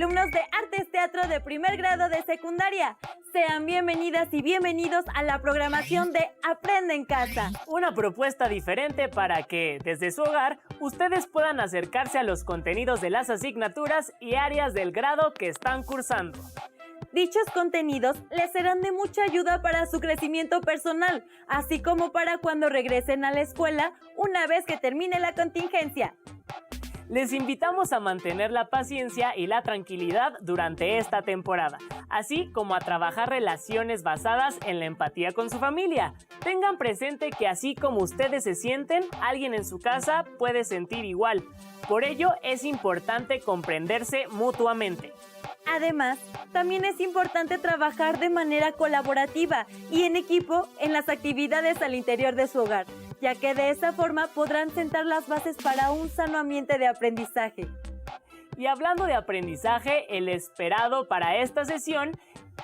alumnos de Artes Teatro de primer grado de secundaria. Sean bienvenidas y bienvenidos a la programación de Aprende en Casa. Una propuesta diferente para que, desde su hogar, ustedes puedan acercarse a los contenidos de las asignaturas y áreas del grado que están cursando. Dichos contenidos les serán de mucha ayuda para su crecimiento personal, así como para cuando regresen a la escuela una vez que termine la contingencia. Les invitamos a mantener la paciencia y la tranquilidad durante esta temporada, así como a trabajar relaciones basadas en la empatía con su familia. Tengan presente que así como ustedes se sienten, alguien en su casa puede sentir igual. Por ello, es importante comprenderse mutuamente. Además, también es importante trabajar de manera colaborativa y en equipo en las actividades al interior de su hogar, ya que de esta forma podrán sentar las bases para un sano ambiente de aprendizaje. Y hablando de aprendizaje, el esperado para esta sesión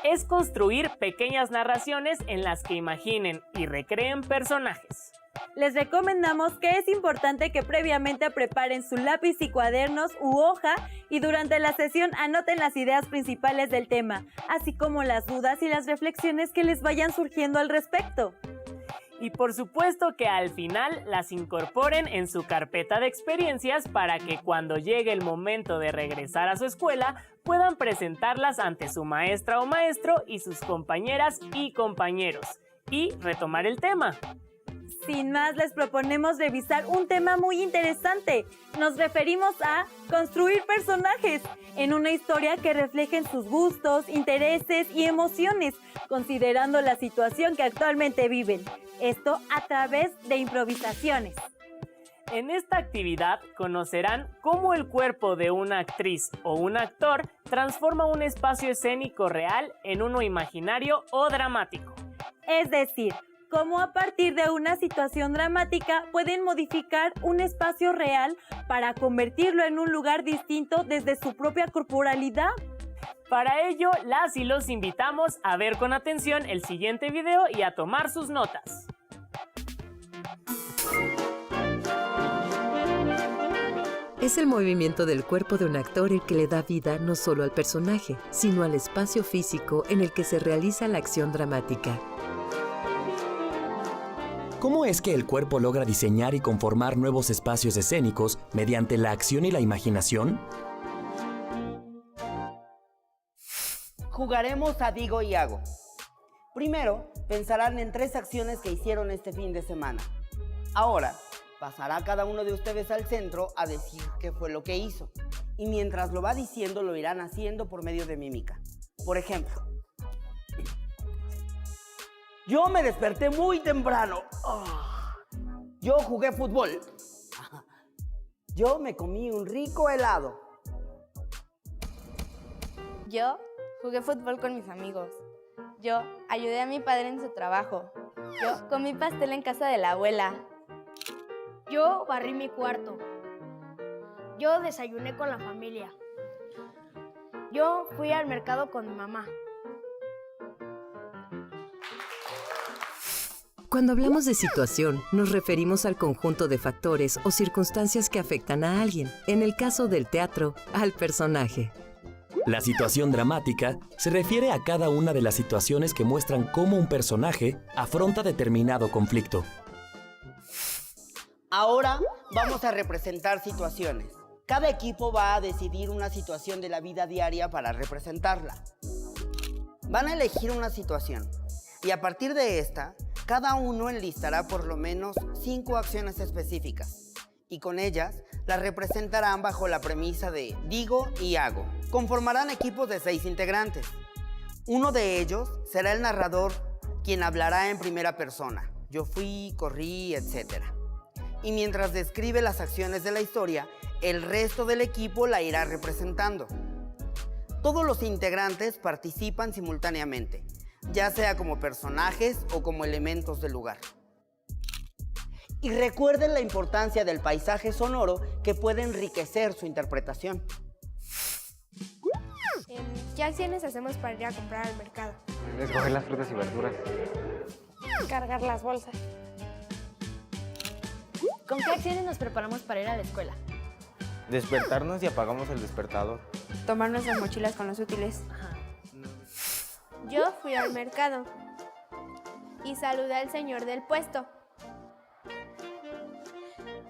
es construir pequeñas narraciones en las que imaginen y recreen personajes. Les recomendamos que es importante que previamente preparen su lápiz y cuadernos u hoja y durante la sesión anoten las ideas principales del tema, así como las dudas y las reflexiones que les vayan surgiendo al respecto. Y por supuesto que al final las incorporen en su carpeta de experiencias para que cuando llegue el momento de regresar a su escuela puedan presentarlas ante su maestra o maestro y sus compañeras y compañeros y retomar el tema. Sin más, les proponemos revisar un tema muy interesante. Nos referimos a construir personajes en una historia que reflejen sus gustos, intereses y emociones, considerando la situación que actualmente viven. Esto a través de improvisaciones. En esta actividad conocerán cómo el cuerpo de una actriz o un actor transforma un espacio escénico real en uno imaginario o dramático. Es decir, cómo a partir de una situación dramática pueden modificar un espacio real para convertirlo en un lugar distinto desde su propia corporalidad. Para ello, las y los invitamos a ver con atención el siguiente video y a tomar sus notas. Es el movimiento del cuerpo de un actor el que le da vida no solo al personaje, sino al espacio físico en el que se realiza la acción dramática. ¿Cómo es que el cuerpo logra diseñar y conformar nuevos espacios escénicos mediante la acción y la imaginación? Jugaremos a Digo y Hago. Primero, pensarán en 3 acciones que hicieron este fin de semana. Ahora, pasará cada uno de ustedes al centro a decir qué fue lo que hizo. Y mientras lo va diciendo, lo irán haciendo por medio de mímica. Por ejemplo, yo me desperté muy temprano. Yo jugué fútbol. Yo me comí un rico helado. Yo jugué fútbol con mis amigos. Yo ayudé a mi padre en su trabajo. Yo comí pastel en casa de la abuela. Yo barrí mi cuarto. Yo desayuné con la familia. Yo fui al mercado con mi mamá. Cuando hablamos de situación, nos referimos al conjunto de factores o circunstancias que afectan a alguien. En el caso del teatro, al personaje. La situación dramática se refiere a cada una de las situaciones que muestran cómo un personaje afronta determinado conflicto. Ahora vamos a representar situaciones. Cada equipo va a decidir una situación de la vida diaria para representarla. Van a elegir una situación y a partir de esta, cada uno enlistará por lo menos 5 acciones específicas y con ellas las representarán bajo la premisa de digo y hago. Conformarán equipos de 6 integrantes. Uno de ellos será el narrador, quien hablará en primera persona. Yo fui, corrí, etc. Y mientras describe las acciones de la historia, el resto del equipo la irá representando. Todos los integrantes participan simultáneamente, ya sea como personajes o como elementos del lugar. Y recuerden la importancia del paisaje sonoro que puede enriquecer su interpretación. ¿Qué acciones hacemos para ir a comprar al mercado? Escoger las frutas y verduras. Cargar las bolsas. ¿Con qué acciones nos preparamos para ir a la escuela? Despertarnos y apagamos el despertador. tomar nuestras mochilas con los útiles. Yo fui al mercado y saludé al señor del puesto.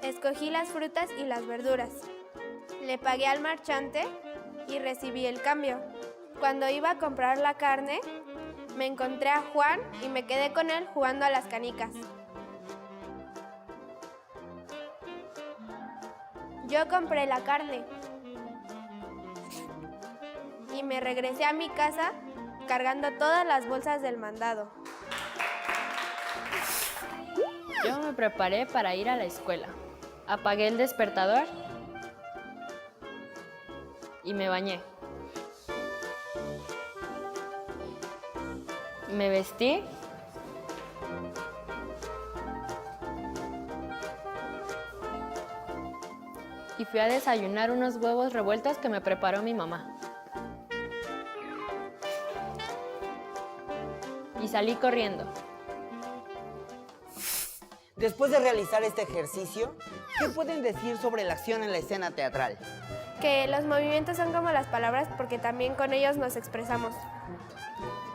Escogí las frutas y las verduras. Le pagué al marchante y recibí el cambio. Cuando iba a comprar la carne, me encontré a Juan y me quedé con él jugando a las canicas. Yo compré la carne y me regresé a mi casa cargando todas las bolsas del mandado. Yo me preparé para ir a la escuela. Apagué el despertador y me bañé. Me vestí y fui a desayunar unos huevos revueltos que me preparó mi mamá. Y salí corriendo. Después de realizar este ejercicio, ¿qué pueden decir sobre la acción en la escena teatral? Que los movimientos son como las palabras porque también con ellos nos expresamos.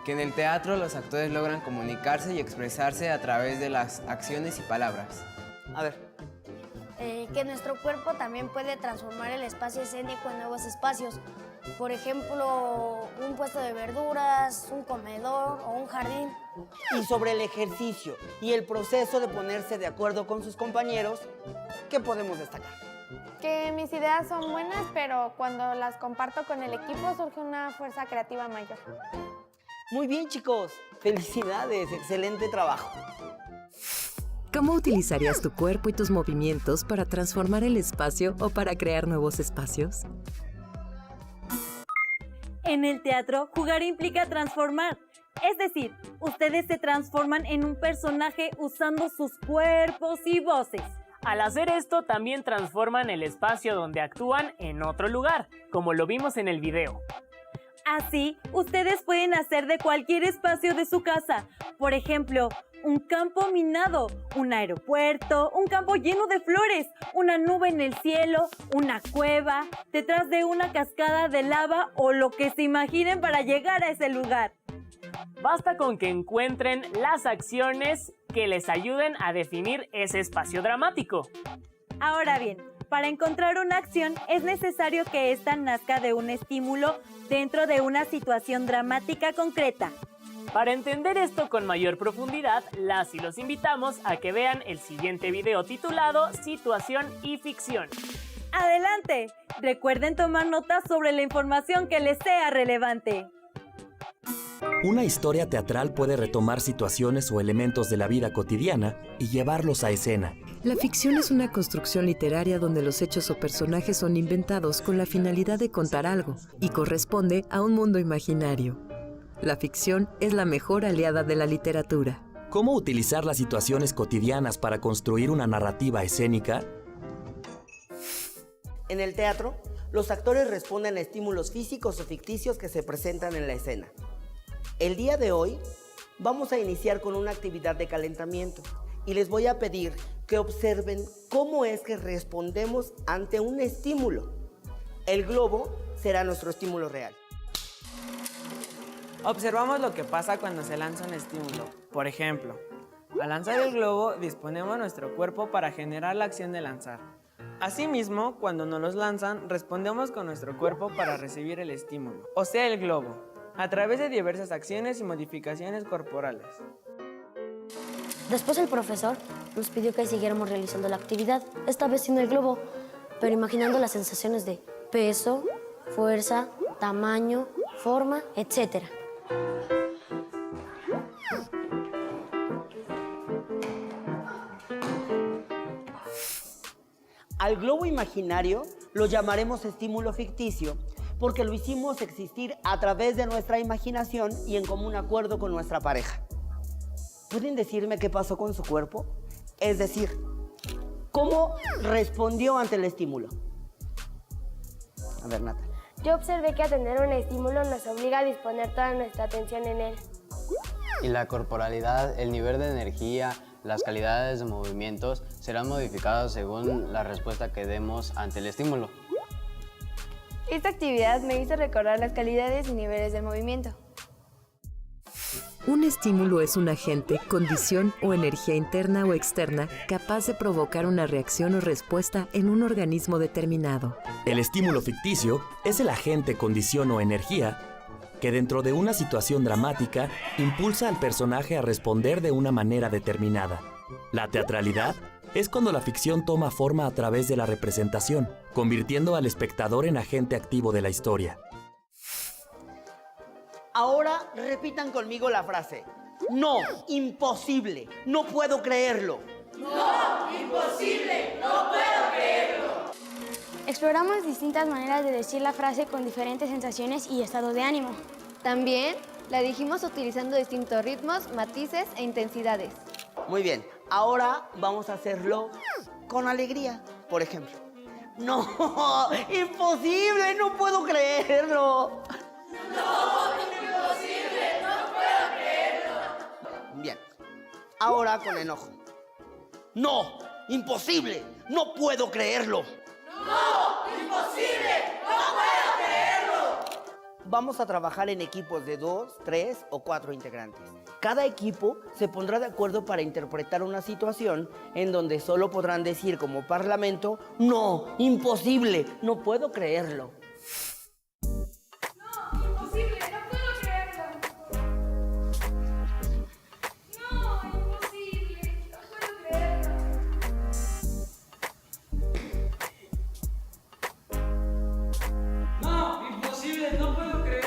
Que en el teatro los actores logran comunicarse y expresarse a través de las acciones y palabras. A ver. Que nuestro cuerpo también puede transformar el espacio escénico en nuevos espacios. Por ejemplo, un puesto de verduras, un comedor o un jardín. Y sobre el ejercicio y el proceso de ponerse de acuerdo con sus compañeros, ¿qué podemos destacar? Que mis ideas son buenas, pero cuando las comparto con el equipo surge una fuerza creativa mayor. Muy bien, chicos. Felicidades, excelente trabajo. ¿Cómo utilizarías tu cuerpo y tus movimientos para transformar el espacio o para crear nuevos espacios? En el teatro, jugar implica transformar. Es decir, ustedes se transforman en un personaje usando sus cuerpos y voces. Al hacer esto, también transforman el espacio donde actúan en otro lugar, como lo vimos en el video. Así, ustedes pueden hacer de cualquier espacio de su casa. Por ejemplo, un campo minado, un aeropuerto, un campo lleno de flores, una nube en el cielo, una cueva, detrás de una cascada de lava o lo que se imaginen para llegar a ese lugar. Basta con que encuentren las acciones que les ayuden a definir ese espacio dramático. Ahora bien, para encontrar una acción es necesario que ésta nazca de un estímulo dentro de una situación dramática concreta. Para entender esto con mayor profundidad, las y los invitamos a que vean el siguiente video titulado Situación y Ficción. ¡Adelante! Recuerden tomar notas sobre la información que les sea relevante. Una historia teatral puede retomar situaciones o elementos de la vida cotidiana y llevarlos a escena. La ficción es una construcción literaria donde los hechos o personajes son inventados con la finalidad de contar algo y corresponde a un mundo imaginario. La ficción es la mejor aliada de la literatura. ¿Cómo utilizar las situaciones cotidianas para construir una narrativa escénica? En el teatro, los actores responden a estímulos físicos o ficticios que se presentan en la escena. El día de hoy vamos a iniciar con una actividad de calentamiento y les voy a pedir que observen cómo es que respondemos ante un estímulo. El globo será nuestro estímulo real. Observamos lo que pasa cuando se lanza un estímulo. Por ejemplo, al lanzar el globo disponemos nuestro cuerpo para generar la acción de lanzar. Asimismo, cuando nos los lanzan, respondemos con nuestro cuerpo para recibir el estímulo, o sea el globo, a través de diversas acciones y modificaciones corporales. Después el profesor nos pidió que siguiéramos realizando la actividad, esta vez sin el globo, pero imaginando las sensaciones de peso, fuerza, tamaño, forma, etc. Al globo imaginario lo llamaremos estímulo ficticio porque lo hicimos existir a través de nuestra imaginación y en común acuerdo con nuestra pareja. ¿Pueden decirme qué pasó con su cuerpo? Es decir, ¿cómo respondió ante el estímulo? A ver, Nata. Yo observé que atender un estímulo nos obliga a disponer toda nuestra atención en él. Y la corporalidad, el nivel de energía, las calidades de movimientos serán modificados según la respuesta que demos ante el estímulo. Esta actividad me hizo recordar las calidades y niveles del movimiento. Un estímulo es un agente, condición o energía interna o externa capaz de provocar una reacción o respuesta en un organismo determinado. El estímulo ficticio es el agente, condición o energía que dentro de una situación dramática impulsa al personaje a responder de una manera determinada. La teatralidad es cuando la ficción toma forma a través de la representación, convirtiendo al espectador en agente activo de la historia. Ahora repitan conmigo la frase. No, imposible, no puedo creerlo. No, imposible, no puedo creerlo. Exploramos distintas maneras de decir la frase con diferentes sensaciones y estados de ánimo. También la dijimos utilizando distintos ritmos, matices e intensidades. Muy bien, ahora vamos a hacerlo con alegría. Por ejemplo, no, imposible, no puedo creerlo. No, imposible, no puedo creerlo. Bien, ahora con enojo. No, imposible, no puedo creerlo. No, imposible, no puedo creerlo. Vamos a trabajar en equipos de 2, 3 o 4 integrantes. Cada equipo se pondrá de acuerdo para interpretar una situación en donde solo podrán decir como parlamento, no, imposible, no puedo creerlo. No, imposible, no puedo creerlo. No, imposible, no puedo creerlo. No, imposible, no puedo creerlo.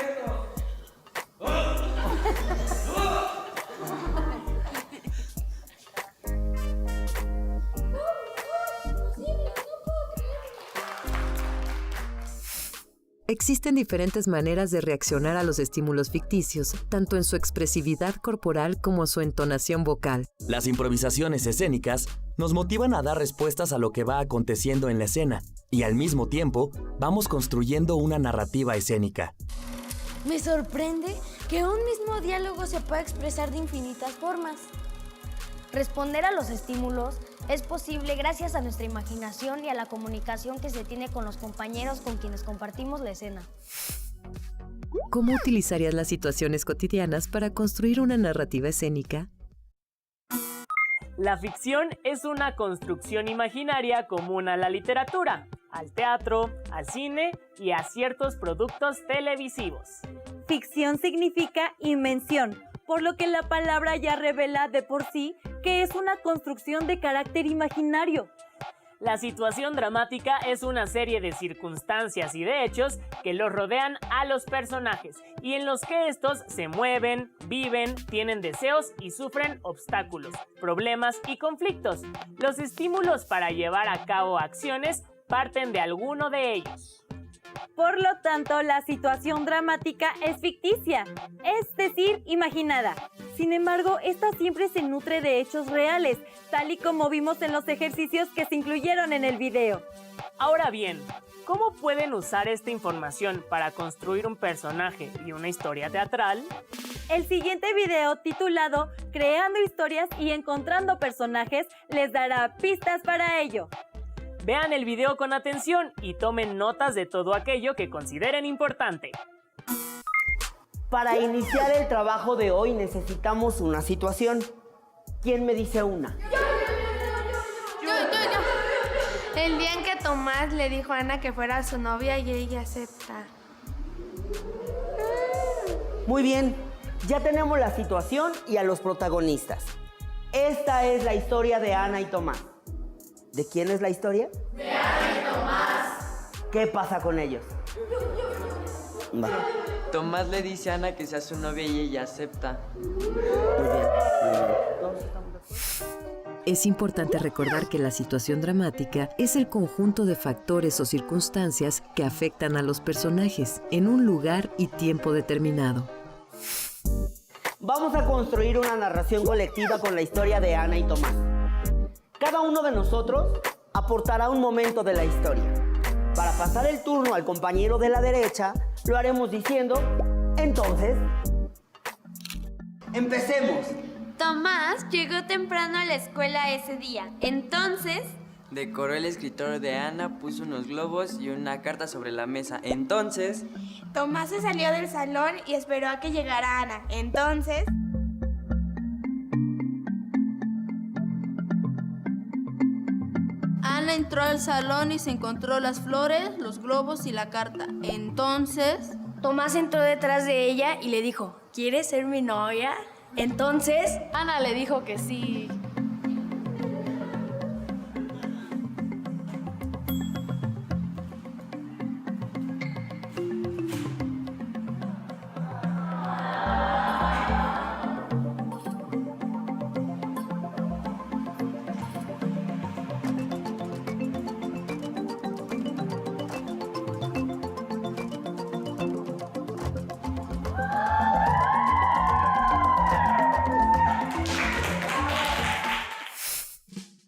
Existen diferentes maneras de reaccionar a los estímulos ficticios, tanto en su expresividad corporal como su entonación vocal. Las improvisaciones escénicas nos motivan a dar respuestas a lo que va aconteciendo en la escena y al mismo tiempo vamos construyendo una narrativa escénica. Me sorprende que un mismo diálogo se pueda expresar de infinitas formas. Responder a los estímulos es posible gracias a nuestra imaginación y a la comunicación que se tiene con los compañeros con quienes compartimos la escena. ¿Cómo utilizarías las situaciones cotidianas para construir una narrativa escénica? La ficción es una construcción imaginaria común a la literatura, al teatro, al cine y a ciertos productos televisivos. Ficción significa invención, por lo que la palabra ya revela de por sí que es una construcción de carácter imaginario. La situación dramática es una serie de circunstancias y de hechos que los rodean a los personajes y en los que estos se mueven, viven, tienen deseos y sufren obstáculos, problemas y conflictos. Los estímulos para llevar a cabo acciones parten de alguno de ellos. Por lo tanto, la situación dramática es ficticia, es decir, imaginada. Sin embargo, esta siempre se nutre de hechos reales, tal y como vimos en los ejercicios que se incluyeron en el video. Ahora bien, ¿cómo pueden usar esta información para construir un personaje y una historia teatral? El siguiente video, titulado Creando historias y encontrando personajes, les dará pistas para ello. Vean el video con atención y tomen notas de todo aquello que consideren importante. Para iniciar el trabajo de hoy necesitamos una situación. ¿Quién me dice una? Yo. El día en que Tomás le dijo a Ana que fuera su novia y ella acepta. Muy bien, ya tenemos la situación y a los protagonistas. Esta es la historia de Ana y Tomás. ¿De quién es la historia? De Ana y Tomás. ¿Qué pasa con ellos? Va. Tomás le dice a Ana que sea su novia y ella acepta. Muy bien. Es importante recordar que la situación dramática es el conjunto de factores o circunstancias que afectan a los personajes en un lugar y tiempo determinado. Vamos a construir una narración colectiva con la historia de Ana y Tomás. Cada uno de nosotros aportará un momento de la historia. Para pasar el turno al compañero de la derecha, lo haremos diciendo, entonces, empecemos. Tomás llegó temprano a la escuela ese día. Entonces, Decoró el escritorio de Ana, puso unos globos y una carta sobre la mesa. Entonces... Tomás se salió del salón y esperó a que llegara Ana. Entonces... Ana entró al salón y se encontró las flores, los globos y la carta. Entonces... Tomás entró detrás de ella y le dijo, ¿quieres ser mi novia? Entonces... Ana le dijo que sí.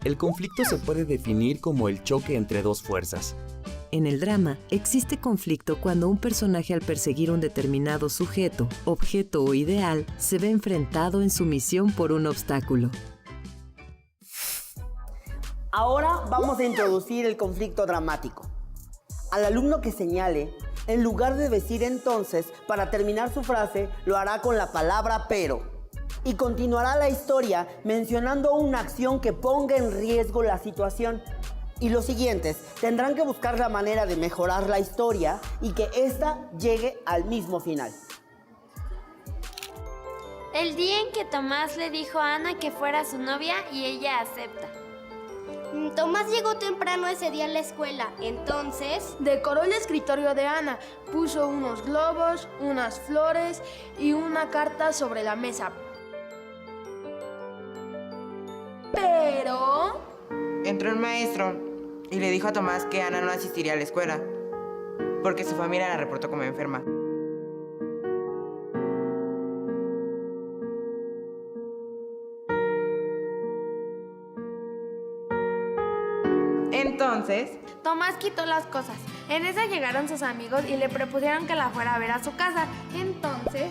El conflicto se puede definir como el choque entre dos fuerzas. En el drama, existe conflicto cuando un personaje al perseguir un determinado sujeto, objeto o ideal se ve enfrentado en su misión por un obstáculo. Ahora vamos a introducir el conflicto dramático. Al alumno que señale, en lugar de decir entonces, para terminar su frase, lo hará con la palabra pero. Y continuará la historia mencionando una acción que ponga en riesgo la situación. Y los siguientes tendrán que buscar la manera de mejorar la historia y que ésta llegue al mismo final. El día en que Tomás le dijo a Ana que fuera su novia y ella acepta. Tomás llegó temprano ese día a la escuela, entonces... Decoró el escritorio de Ana, puso unos globos, unas flores y una carta sobre la mesa. Pero... Entró el maestro y le dijo a Tomás que Ana no asistiría a la escuela porque su familia la reportó como enferma. Entonces... Tomás quitó las cosas. En esa llegaron sus amigos y le propusieron que la fuera a ver a su casa. Entonces...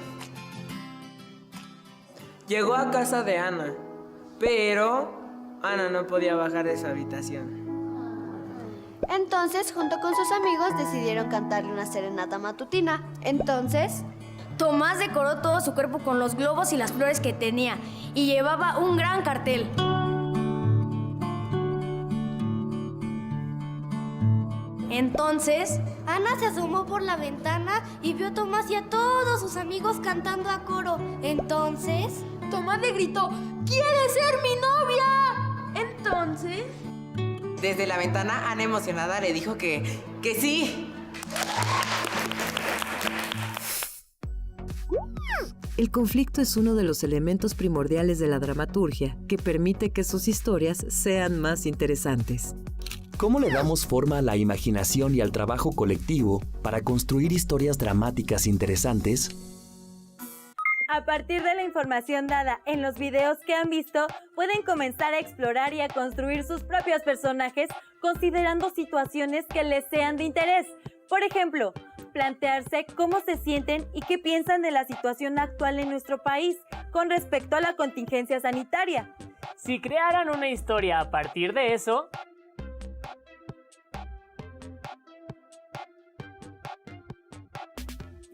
Llegó a casa de Ana, pero Ana no podía bajar de su habitación. Entonces, junto con sus amigos, decidieron cantarle una serenata matutina. Entonces... Tomás decoró todo su cuerpo con los globos y las flores que tenía y llevaba un gran cartel. Entonces, Ana se asomó por la ventana y vio a Tomás y a todos sus amigos cantando a coro. Entonces... Tomás le gritó, ¿quieres ser mi novia? Entonces... Desde la ventana, Ana emocionada le dijo que sí. El conflicto es uno de los elementos primordiales de la dramaturgia que permite que sus historias sean más interesantes. ¿Cómo le damos forma a la imaginación y al trabajo colectivo para construir historias dramáticas interesantes? A partir de la información dada en los videos que han visto, pueden comenzar a explorar y a construir sus propios personajes considerando situaciones que les sean de interés. Por ejemplo, plantearse cómo se sienten y qué piensan de la situación actual en nuestro país con respecto a la contingencia sanitaria. Si crearan una historia a partir de eso,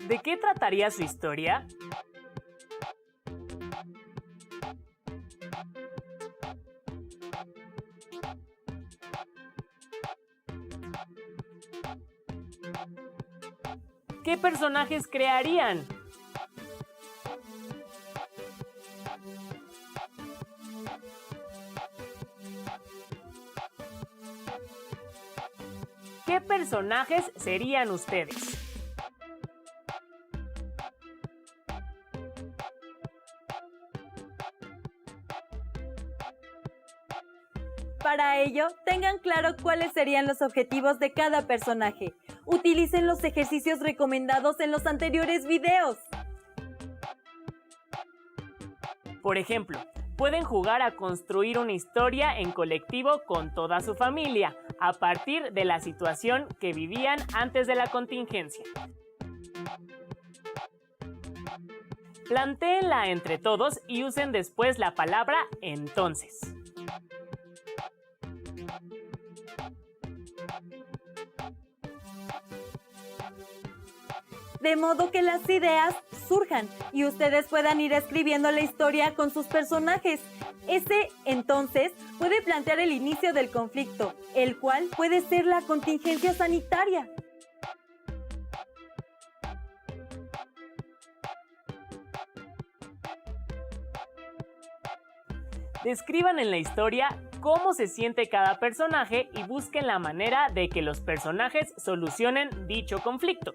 ¿de qué trataría su historia? ¿Qué personajes crearían? ¿Qué personajes serían ustedes? Para ello, tengan claro cuáles serían los objetivos de cada personaje. Utilicen los ejercicios recomendados en los anteriores videos. Por ejemplo, pueden jugar a construir una historia en colectivo con toda su familia, a partir de la situación que vivían antes de la contingencia. Plantéenla entre todos y usen después la palabra entonces. De modo que las ideas surjan y ustedes puedan ir escribiendo la historia con sus personajes. Ese, entonces, puede plantear el inicio del conflicto, el cual puede ser la contingencia sanitaria. Describan en la historia cómo se siente cada personaje y busquen la manera de que los personajes solucionen dicho conflicto.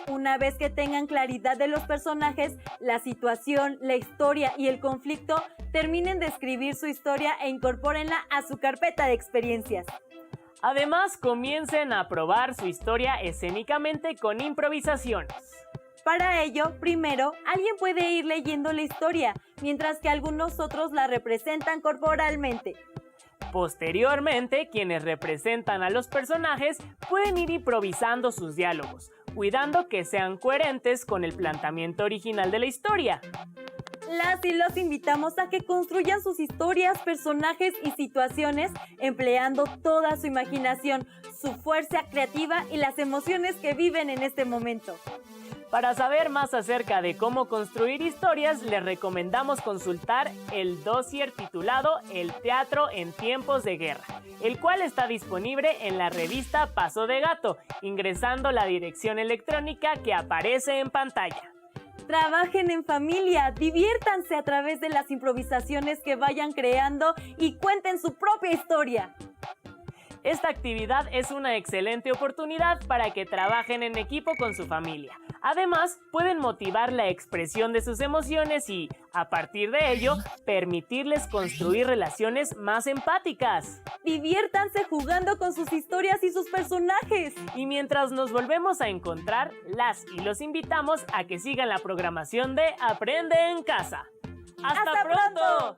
Una vez que tengan claridad de los personajes, la situación, la historia y el conflicto, terminen de escribir su historia e incorpórenla a su carpeta de experiencias. Además, comiencen a probar su historia escénicamente con improvisaciones. Para ello, primero, alguien puede ir leyendo la historia, mientras que algunos otros la representan corporalmente. Posteriormente, quienes representan a los personajes pueden ir improvisando sus diálogos, cuidando que sean coherentes con el planteamiento original de la historia. Las y los invitamos a que construyan sus historias, personajes y situaciones empleando toda su imaginación, su fuerza creativa y las emociones que viven en este momento. Para saber más acerca de cómo construir historias, les recomendamos consultar el dossier titulado El teatro en tiempos de guerra, el cual está disponible en la revista Paso de Gato, ingresando la dirección electrónica que aparece en pantalla. Trabajen en familia, diviértanse a través de las improvisaciones que vayan creando y cuenten su propia historia. Esta actividad es una excelente oportunidad para que trabajen en equipo con su familia. Además, pueden motivar la expresión de sus emociones y, a partir de ello, permitirles construir relaciones más empáticas. Diviértanse jugando con sus historias y sus personajes. Y mientras nos volvemos a encontrar, las y los invitamos a que sigan la programación de Aprende en Casa. ¡Hasta pronto!